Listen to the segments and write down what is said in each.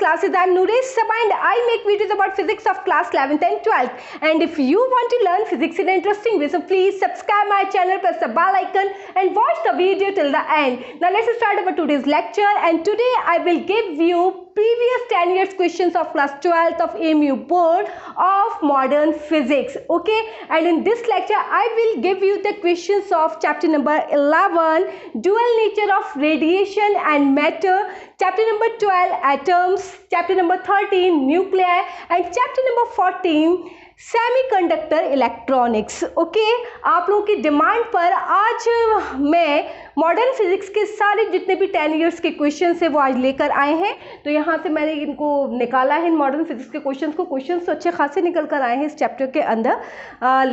classes. I am Nuresh Sabha and I make videos about physics of class 11th and 12th. And if you want to learn physics in an interesting way, so please subscribe my channel, press the bell icon and watch the video till the end. Now let's start about today's lecture, and today I will give you previous 10 years questions of class 12th of AMU board of modern physics. Okay, and in this lecture I will give you the questions of chapter number 11, dual nature of radiation and matter, chapter number 12, atoms, chapter number 13, nuclei, and chapter number 14, semiconductor electronics. Okay, आप लोगों की demand पर आज मैं modern physics के सारे जितने भी 10 इयर्स के क्वेश्चंस है वो आज लेकर आए हैं। तो यहाँ से मैंने इनको निकाला है, मॉडर्न फिजिक्स के क्वेश्चंस को। क्वेश्चंस तो अच्छे खासे निकल कर आए हैं इस चैप्टर के अंदर,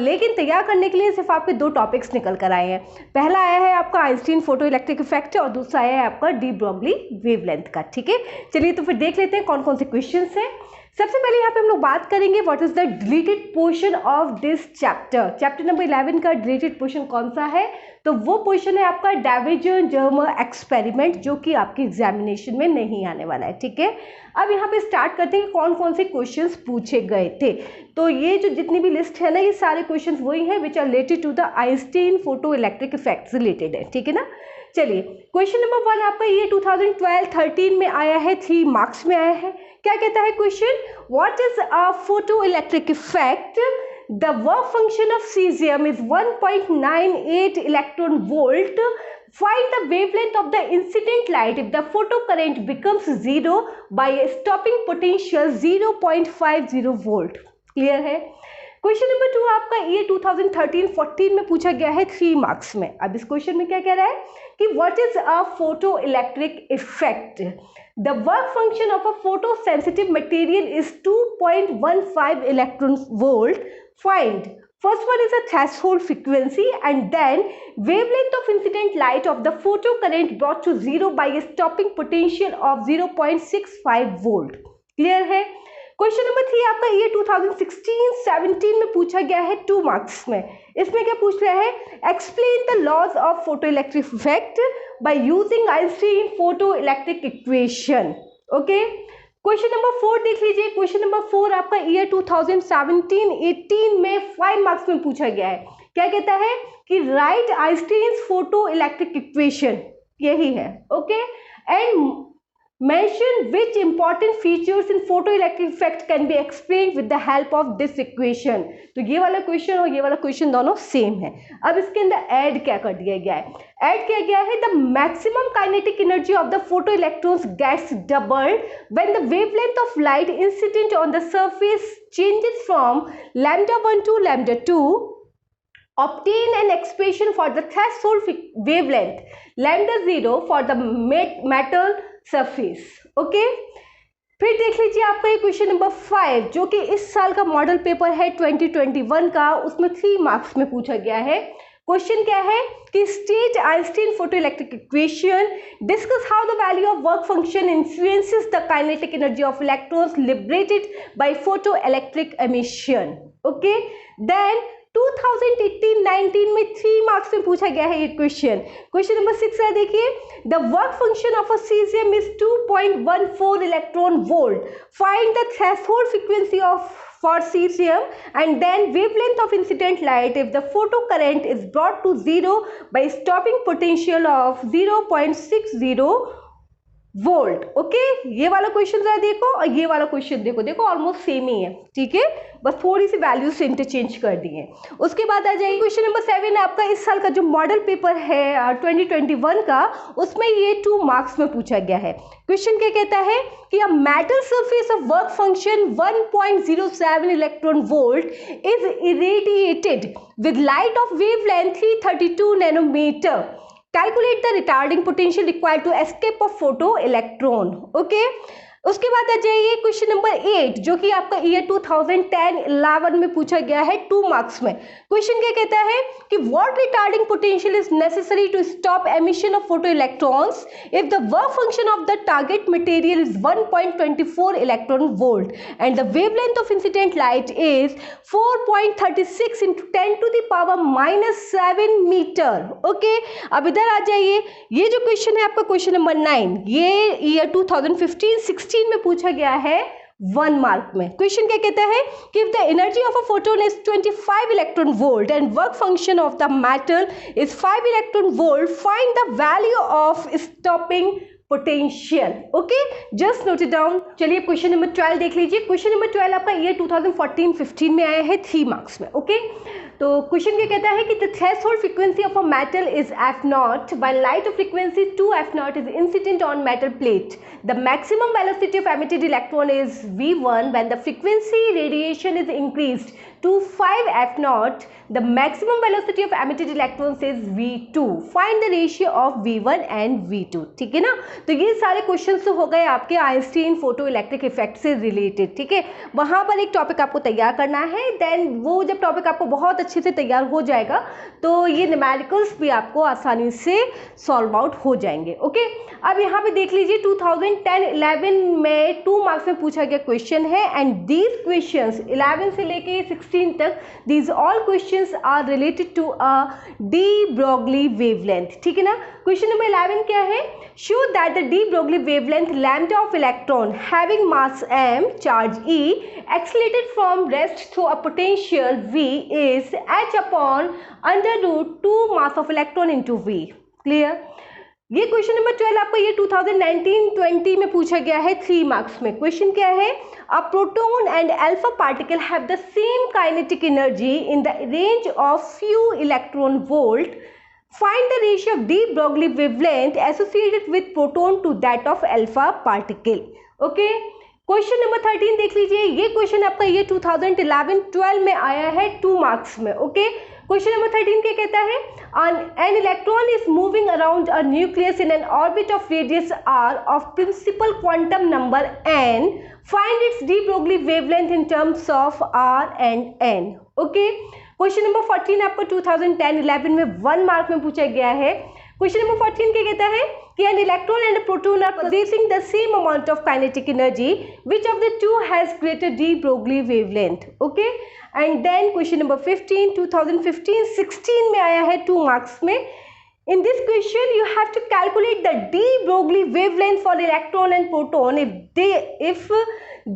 लेकिन तैयार करने के लिए सिर्फ आपके दो टॉपिक्स निकल कर आए हैं। पहला आया है आपका आइंस्टीन फोटो इलेक्ट्रिक इफेक्ट और दूसरा आया है आपका डी ब्रॉगली वेवलेंथ का। ठीक है, चलिए तो फिर देख लेते हैं कौन कौन से क्वेश्चन हैं। सबसे पहले यहाँ पे हम लोग बात करेंगे what is the deleted portion of this chapter. Chapter number 11 का डिलीटेड पोर्शन कौन सा है? तो वो पोर्शन है आपका डाइवर्जेंस एक्सपेरिमेंट, जो कि आपके एग्जामिनेशन में नहीं आने वाला है। ठीक है, अब यहाँ पे स्टार्ट करते हैं कौन कौन से क्वेश्चंस पूछे गए थे। तो ये जो जितनी भी लिस्ट है ना, ये सारे क्वेश्चंस वही हैं which are related to the Einstein photo electric effects related है। ठीक है ना, चलिए क्वेश्चन नंबर 1 आपका ये 2012-13 में आया है, 3 मार्क्स में आया है। क्या कहता है question? What is a photo electric effect? The work function of caesium is 1.98 electron volt. Find the wavelength of the incident light if the photocurrent becomes 0 by a stopping potential 0.50 volt। Clear है? Question number 2 आपका ये 2013-14 में पूछा गया है, 3 marks में। अब इस क्वेश्चन में क्या कह रहा है कि what is a photo electric effect? The work function of a photo sensitive material is 2.15 electron volt. Find first one is a threshold frequency and then wavelength of incident light of the photocurrent brought to 0 by a stopping potential of 0.65 volt। Clear है? Question number 3 आपका ये 2016-17 में पूछा गया है, 2 marks में। इसमें क्या पूछ रहा है? Explain the laws of photo electric effect by using Einstein photo electric equation. Okay, question number 4 देख लीजिए। क्वेश्चन नंबर 4 आपका ईयर 2017-18 में 5 मार्क्स में पूछा गया है। क्या कहता है कि right Einstein photo electric equation, यही है। Okay, and mention which important features in photo electric effect can be explain with the help of this equation. तो ये वाला क्वेश्चन और ये वाला क्वेश्चन दोनों सेम है। अब इसके अंदर ऐड क्या कर दिया गया है? ऐड किया गया है the maximum kinetic energy of the photoelectrons gets doubled when the wavelength of light incident on the surface changes from λ1 to λ2। obtain an expression for the threshold wavelength λ0 for the metal surface। Okay, फिर देख लीजिए आपका ये question number 5 जो कि इस साल का मॉडल पेपर है 2021 का, उसमें 3 मार्क्स में पूछा गया है। क्वेश्चन क्या है कि state Einstein photo electric equation, discuss how the value of work function influences the kinetic energy of electrons liberated by photo electric emission. Okay, then 2018-19 में 3 मार्क्स में पूछा गया है ये क्वेश्चन। क्वेश्चन नंबर 6 है, देखिए the work function of a caesium is 2.14 electron volt. Find the threshold frequency of for cesium and then wavelength of incident light if the photocurrent is brought to 0 by stopping potential of 0.60 volt. Okay, ये वाला question जरा देखो और ये वाला question देखो, देखो almost same ही है। ठीक है, बस थोड़ी सी वैल्यूज से इंटरचेंज कर दी है। उसके बाद आ जाइए क्वेश्चन नंबर 7 आपका इस साल का जो मॉडल पेपर है 2021 का, उसमें ये 2 मार्क्स में पूछा गया है। क्वेश्चन क्या कहता है कि a metal surface of work function 1.07 electron volt is irradiated with light of wavelength 332 nanometer. Calculate the retarding potential required to escape a photo electron। Okay, उसके बाद आ जाइए क्वेश्चन नंबर 8 जो कि आपका ईयर 2010-11 में पूछा गया है, 2 मार्क्स में। क्वेश्चन क्या कहता है कि what retarding potential is necessary to stop emission of photo electrons if the work function of the target material is 1.24 electron volt and the wavelength of incident light is 4.36 × 10⁻⁻7 metre. Okay, अब इधर आ जाइए, ये जो question है आपका question number 9, ये year 2015-16 2016 में पूछा गया है 1 मार्क में। क्वेश्चन क्या कहता है कि if the energy of a photon is 25 electron volt and work function of the metal is 5 electron volt, find the value of stopping potential. Okay, just note it down. चलिए question number 12 देख लीजिए। Question number 12 आपका year 2014-15 में आया है 3 marks में। Okay, तो question क्या कहता है कि the threshold frequency of a metal is F not, while light frequency 2 F not is incident on metal plate. The maximum velocity of emitted electron is v1 when the frequency radiation is increased to 5 f naught. The maximum velocity of emitted electrons is v2. Find the ratio of v1 and v2. ठीक है ना, तो ये सारे questions तो हो गए आपके आइंस्टीन फोटो इलेक्ट्रिक इफेक्ट से रिलेटेड। ठीक है, वहां पर एक टॉपिक आपको तैयार करना है, देन वो जब टॉपिक आपको बहुत अच्छे से तैयार हो जाएगा तो ये न्यूमेरिकल्स भी आपको आसानी से सॉल्व आउट हो जाएंगे। ओके, अब यहाँ पे देख लीजिए 2010-11 में 2 मार्क्स में पूछा गया क्वेश्चन है, एंड दीज क्वेश्चंस 11 से लेके 16 तक, these all questions are related to a de Broglie wavelength। ठीक है ना, क्वेश्चन नंबर 11 क्या है? show that the de Broglie wavelength lambda of electron having mass m, charge e, accelerated from rest through a potential v is h upon under root 2 mass of electron into v। Clear? ये question number 12 आपको ये 2019-20 में पूछा गया है 3 marks में। Question क्या है? A proton and alpha particle have the same kinetic energy in the range of few electron volt. Find the ratio of de Broglie wavelength associated with proton to that of alpha particle. Okay, question number 13 देख लीजिए। ये question आपका ये 2011-12 में आया है 2 marks में। Okay, question number 13 क्या कहता है? An electron is moving around a nucleus in an orbit of radius r of principal quantum number n. Find its de Broglie wavelength in terms of r and n. Okay. Question number 14 आपको 2010-11 में 1 mark में पूछा गया है। Question number 14 क्या कहता है कि an electron and a proton are possessing the same amount of kinetic energy. Which of the two has greater de Broglie wavelength? Okay. And then question number 15, 2015-16 में आया है 2 मार्क्स में। In this question, you have to calculate the de Broglie wavelength for electron and proton if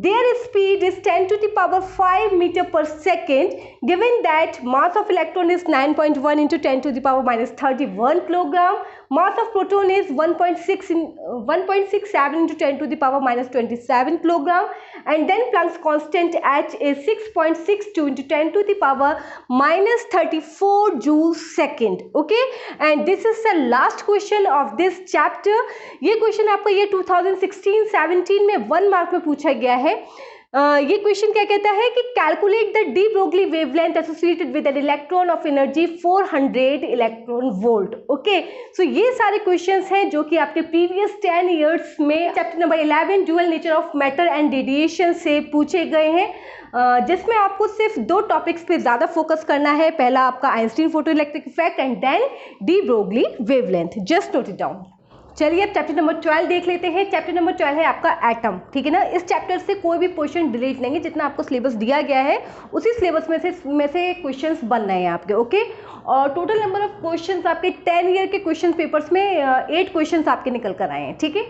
their speed is 10 to the power 5 meter per second, given that mass of electron is 9.1 into 10 to the power minus 31 kilogram, mass of proton is 1.67 into 10 to the power minus 27 kilogram, and then Planck's constant h is 6.62 into 10 to the power minus 34 joules second. Okay, and this is the last question of this chapter. ये question आपका ये 2016-17 में 1 mark में पूछा गया है। ये question क्या कहता है कि calculate the de Broglie wavelength associated with an electron of energy 400 electron volt. Okay, so ये सारे क्वेश्चंस हैं जो कि आपके प्रीवियस 10 इयर्स में chapter number 11 dual nature of matter and radiation से पूछे गए हैं, जिसमें आपको सिर्फ 2 टॉपिक्स पे ज़्यादा फोकस करना है। पहला आपका Einstein photo electric effect and then de Broglie wavelength. Just note it down. चलिए अब चैप्टर नंबर 12 देख लेते हैं। चैप्टर नंबर 12 है आपका एटम। ठीक है ना, इस चैप्टर से कोई भी क्वेश्चन डिलीट नहीं है, जितना आपको सिलेबस दिया गया है उसी सिलेबस में से क्वेश्चंस बन रहे हैं आपके। ओके, और टोटल नंबर ऑफ क्वेश्चंस आपके 10 ईयर के क्वेश्चन पेपर्स में 8 क्वेश्चंस आपके निकल कर आए हैं। ठीक है,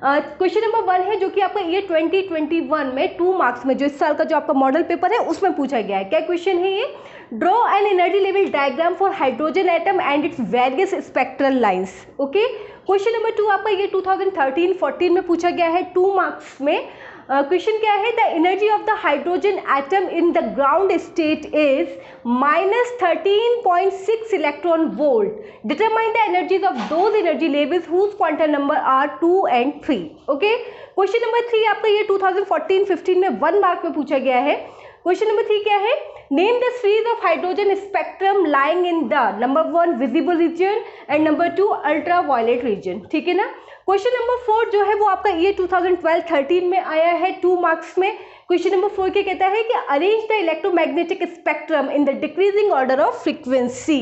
क्वेश्चन नंबर 1 है जो कि आपका ये 2021 में 2 मार्क्स में जो इस साल का जो आपका मॉडल पेपर है उसमें पूछा गया है। क्या क्वेश्चन है ये? Draw an energy level diagram for hydrogen atom and its various spectral lines. Okay, question number 2 आपका ये 2013-14 में पूछा गया है 2 मार्क्स में। क्वेश्चन क्या है? The energy of the hydrogen atom in the ground state is -13.6 electron volt. Determine the energies of those energy levels whose quantum number are 2 and 3। Okay, question number 3 आपका ये 2014-15 में 1 मार्क में पूछा गया है। क्वेश्चन नंबर 3 क्या है? Name the series of hydrogen spectrum lying in the number 1 visible region and number 2 ultra violet region. ठीक है ना, क्वेश्चन नंबर 4 जो है वो आपका ये 2012-13 में आया है 2 मार्क्स में। क्वेश्चन नंबर 4 क्या कहता है कि arrange the electromagnetic spectrum in the decreasing order of frequency.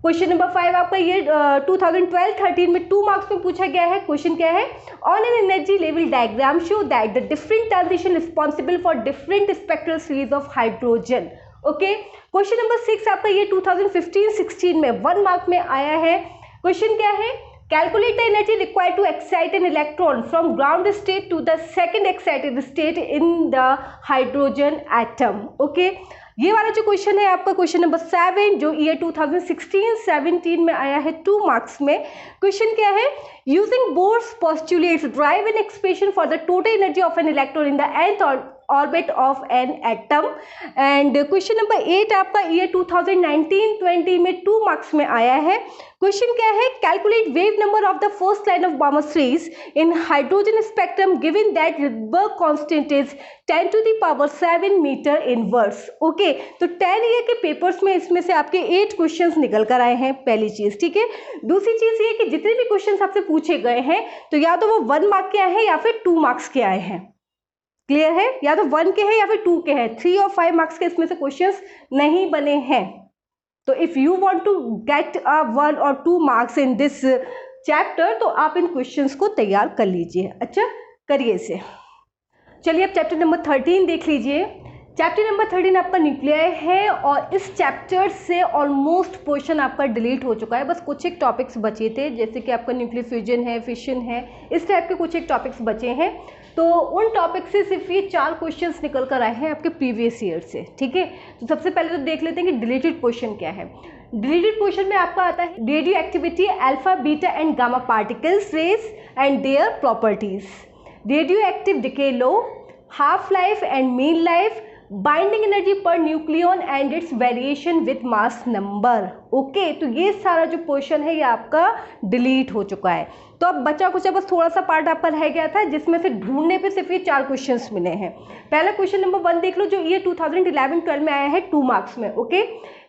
Question number 5 आपका ये 2012-13 में 2 मार्क्स में पूछा गया है। क्वेश्चन क्या है? On an energy level diagram show that the different transition responsible for different spectral series of hydrogen. Okay, question number 6 आपका ये 2015-16 में 1 मार्क में आया है। क्वेश्चन क्या है? Calculate the energy required to excite an electron from ground state to the second excited state in the hydrogen atom. Okay, ये वाला जो क्वेश्चन है आपका क्वेश्चन नंबर 7 जो ईयर 2016-17 में आया है 2 मार्क्स में. क्वेश्चन क्या है? Using Bohr's postulates drive an expression for the total energy of an electron in the nth orbit of an atom. And question number 8 आपका ईयर 2019-20 में 2 मार्क्स में आया है. क्वेश्चन क्या है? Calculate wave number of the first line of bound series in hydrogen spectrum given that Rydberg constant is 10 to the power 7 metre inverse. Okay, तो 10 year के papers में इसमें से आपके 8 क्वेश्चंस निकल कर आए हैं, पहली चीज. ठीक है, दूसरी चीज ये कि जितने भी क्वेश्चंस आपसे पूछे गए हैं तो या तो वो 1 मार्क के आए हैं या फिर 2 मार्क्स के आए हैं. क्लियर है? या तो 1 के हैं या फिर 2 के हैं. 3 और 5 मार्क्स के इसमें से क्वेश्चंस नहीं बने हैं. तो if you want to get 1 और 2 मार्क्स इन दिस चैप्टर तो आप इन क्वेश्चंस को तैयार कर लीजिए. अच्छा, करिए इसे. चलिए अब चैप्टर नंबर 13 देख लीजिए. चैप्टर नंबर 13 आपका न्यूक्लियाई है और इस चैप्टर से ऑलमोस्ट पोर्शन आपका डिलीट हो चुका है. बस कुछ एक टॉपिक्स बचे थे, जैसे कि आपका न्यूक्लियर फ्यूजन है, फिशन है, इस टाइप के कुछ एक टॉपिक्स बचे हैं. तो उन टॉपिक से सिर्फ ये 4 क्वेश्चंस निकल कर आए हैं आपके प्रीवियस ईयर से. ठीक है, तो सबसे पहले तो देख लेते हैं कि डिलीटेड पोर्शन क्या है. डिलीटेड पोर्शन में आपका आता है radio activity, alpha, beta and gamma particles, rays and their properties, radio active decay law, half life and mean life, binding energy per nucleon and its variation with mass number. Okay, तो ये सारा जो portion है ये आपका delete हो चुका है. तो अब बचा कुछ बस थोड़ा सा पार्ट आपका रह गया था जिसमें से ढूंढने पे सिर्फ ये 4 क्वेश्चंस मिले हैं. पहला क्वेश्चन नंबर 1 देख लो जो ये 2011-12 में आया है 2 मार्क्स में. Okay,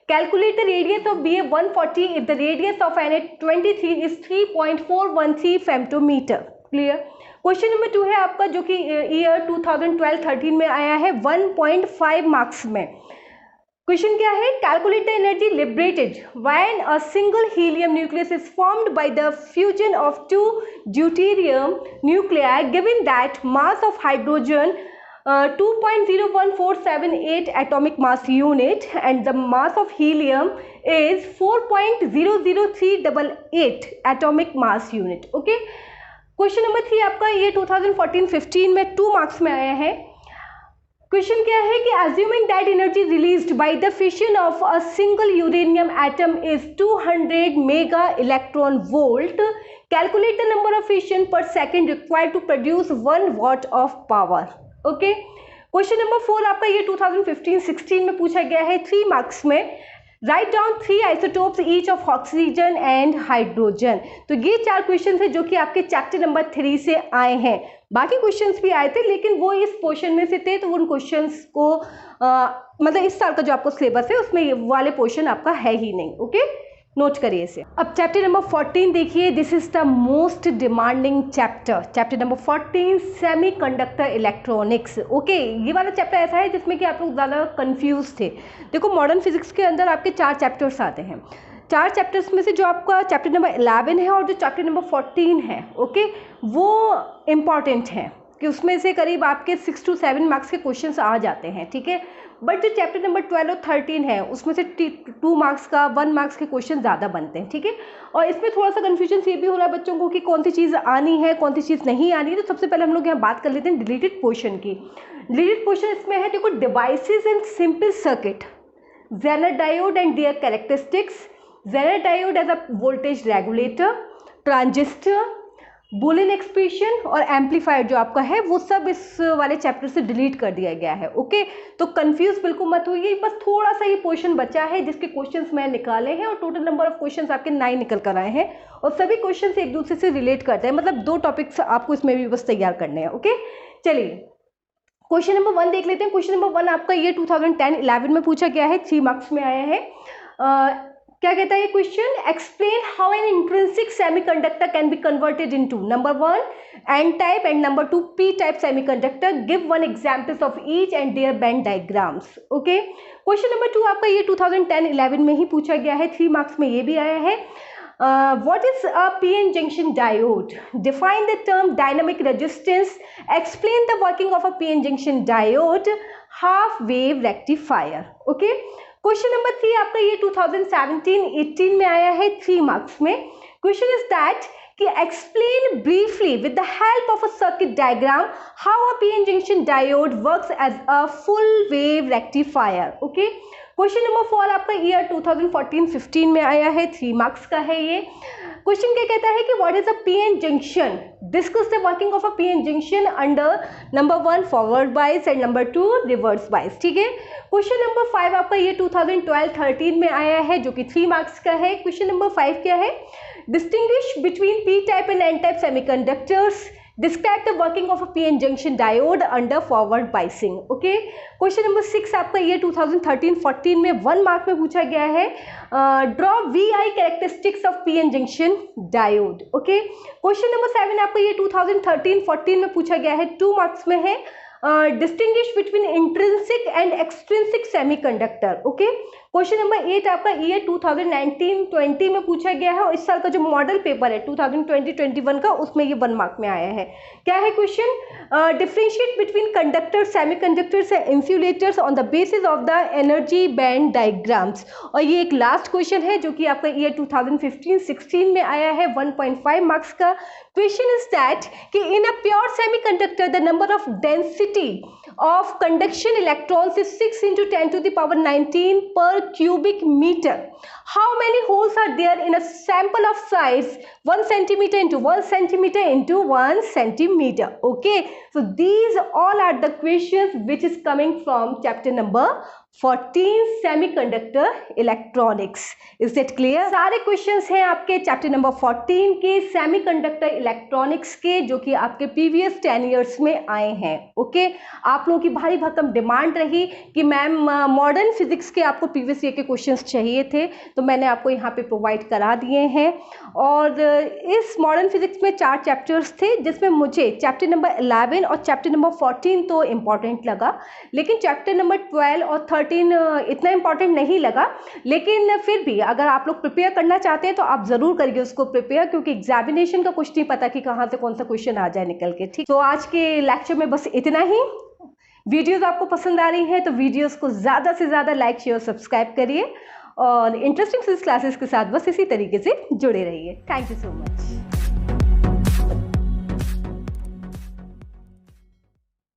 calculate the radius of BA140 if the radius of Na23 is 3.413 femtometre. Clear. Question number 2 है आपका जो कि ईयर 2012-13 में आया है 1.5 मार्क्स में. क्वेश्चन क्या है? Calculate the energy liberated when a single helium nucleus is formed by the fusion of 2 deuterium nuclei given that mass of hydrogen 2.01478 atomic mass unit and the mass of helium is 4.00388 atomic mass unit. Okay. Question number 3 आपका ये 2014-15 में 2 marks में आया है. Question क्या है कि assuming that energy released by the fission of a single uranium atom is 200 mega electron volt, calculate the number of fission per second required to produce 1 watt of power. Okay, question number 4 आपका ये 2015-16 में पूछा गया है 3 marks में. Write down 3 isotopes each of oxygen and hydrogen. तो ये 4 question थे जो कि आपके चैप्टर नंबर 3 से आए हैं. बाकी क्वेश्चंस भी आए थे लेकिन वो इस पोर्शन में से थे तो उन क्वेश्चंस को मतलब इस साल का जो आपको सिलेबस है उसमें ये वाले पोर्शन आपका है ही नहीं. ओके, नोट करिए इसे. अब चैप्टर नंबर 14 देखिए. This is the most demanding chapter. Chapter number 14 semiconductor electronics. Okay, ये वाला चैप्टर ऐसा है जिसमें कि आप लोग ज़्यादा कंफ्यूज थे. देखो, मॉडर्न फिजिक्स के अंदर आपके 4 चैप्टर्स आते हैं. 4 चैप्टर्स में से जो आपका चैप्टर नंबर 11 है और जो चैप्टर नंबर 14 है, ओके, वो इम्पॉर्टेंट है कि उसमें से करीब आपके 6 to 7 मार्क्स के क्वेश्चंस आ जाते हैं. ठीक है, बट जो चैप्टर नंबर 12 और 13 है उसमें से 2 मार्क्स का 1 मार्क्स के क्वेश्चन ज़्यादा बनते हैं. ठीक है, और इसमें थोड़ा सा कन्फ्यूजन ये भी हो रहा है बच्चों को कि कौन सी चीज़ आनी है कौन सी चीज़ नहीं आनी है. तो सबसे पहले हम लोग यहाँ बात कर लेते हैं डिलीटेड पोर्शन की. डिलीटेड पोर्शन इसमें है, देखो, devices in simple circuit, zener diode and their characteristics, zener diode as a voltage regulator, transistor, Boolean expression और एम्पलीफायर जो आपका है वो सब इस वाले चैप्टर से डिलीट कर दिया गया है. ओके, तो कंफ्यूज बिल्कुल मत होइए. बस थोड़ा सा ये पोर्शन बचा है जिसके क्वेश्चंस मैं निकाले हैं और टोटल नंबर ऑफ क्वेश्चंस आपके 9 निकल कर आए हैं और सभी क्वेश्चंस एक दूसरे से रिलेट करते हैं. मतलब 2 टॉपिक्स आपको इसमें भी बस तैयार करने हैं. ओके, चलिए क्वेश्चन नंबर 1 देख लेते हैं. क्वेश्चन नंबर 1 आपका ये 2010-11 में पूछा गया है, 3 मार्क्स में आया है. क्या कहता है ये question? Explain how an intrinsic semiconductor can be converted into number 1 N type and number 2 P type semiconductor. Give 1 examples of each and their band diagrams. Okay, question number 2 आपका ये 2010-11 में ही पूछा गया है, 3 मार्क्स में ये भी आया है. What is a PN junction diode? Define the term dynamic resistance. Explain the working of a PN junction diode. Half wave rectifier. Okay. Question number 3 आपका ये 2017-18 में आया है 3 मार्क्स में. क्वेश्चन इज दैट कि explain briefly with the help of a circuit diagram how a PN junction diode works as a full wave rectifier. Okay, question number 4 आपका year 2014-15 में आया है, 3 मार्क्स का है ये। क्वेश्चन क्या कहता है कि what is a PN junction, discuss the working of a PN junction under number 1 forward bias and number 2 reverse bias. ठीक है, क्वेश्चन नंबर 5 आपका ये 2012-13 में आया है जो कि 3 मार्क्स का है। क्वेश्चन नंबर 5 क्या है, distinguish between P type and N type semiconductors, describe the working of a PN junction diode under forward biasing। Okay, question number 6 आपका ये 2013-14 में 1 मार्क में पूछा गया है, draw VI characteristics of PN junction diode. Okay, question number 7 आपका ये 2013-14 में पूछा गया है, 2 मार्क्स में है, distinguish between intrinsic and extrinsic semiconductor. Okay, question number 8 आपका ईयर 2019-20 में पूछा गया है और इस साल का जो मॉडल पेपर है 2020-21 का उसमें ये 1 मार्क में आया है। क्या है question, differentiate between conductor semiconductors and insulators on the basis of the energy band diagrams. और ये एक लास्ट क्वेश्चन है जो कि आपका ईयर 2015-16 में आया है, 1.5 मार्क्स का। क्वेश्चन इज दैट कि in a pure semiconductor the number of density of conduction electrons is 6 into 10 to the power 19 per cubic meter. How many holes are there in a sample of size 1 centimeter into 1 centimeter into 1 centimeter? Okay, so these all are the questions which is coming from chapter number 14 semiconductor electronics. Is it clear? सारे क्वेश्चंस हैं आपके chapter number 14 के semiconductor electronics के जो कि आपके previous 10 years में आए हैं। ओके, आप लोगों की भारी भरकम डिमांड रही कि मैम मॉडर्न फिजिक्स के आपको प्रीवियस ईयर के क्वेश्चंस चाहिए थे, तो मैंने आपको यहाँ पे प्रोवाइड करा दिए हैं। और इस मॉडर्न फिजिक्स में 4 चैप्टर्स थे जिसमें मुझे चैप्टर नंबर 11 और चैप्टर नंबर 14 तो इम्पॉर्टेंट लगा, लेकिन चैप्टर नंबर 12 और 13 इतना इंपॉर्टेंट नहीं लगा। लेकिन फिर भी अगर आप लोग प्रिपेयर करना चाहते हैं तो आप जरूर करिए उसको प्रिपेयर, क्योंकि एग्जामिनेशन का कुछ नहीं पता कि कहाँ से कौन सा क्वेश्चन आ जाए निकल के। ठीक, तो आज के लेक्चर में बस इतना ही। वीडियोस आपको पसंद आ रही हैं तो वीडियोस को ज़्यादा से ज़्यादा लाइक शेयर सब्सक्राइब करिए और इंटरेस्टिंग फिजिक्स क्लासेस के साथ बस इसी तरीके से जुड़े रहिए। Thank you so much.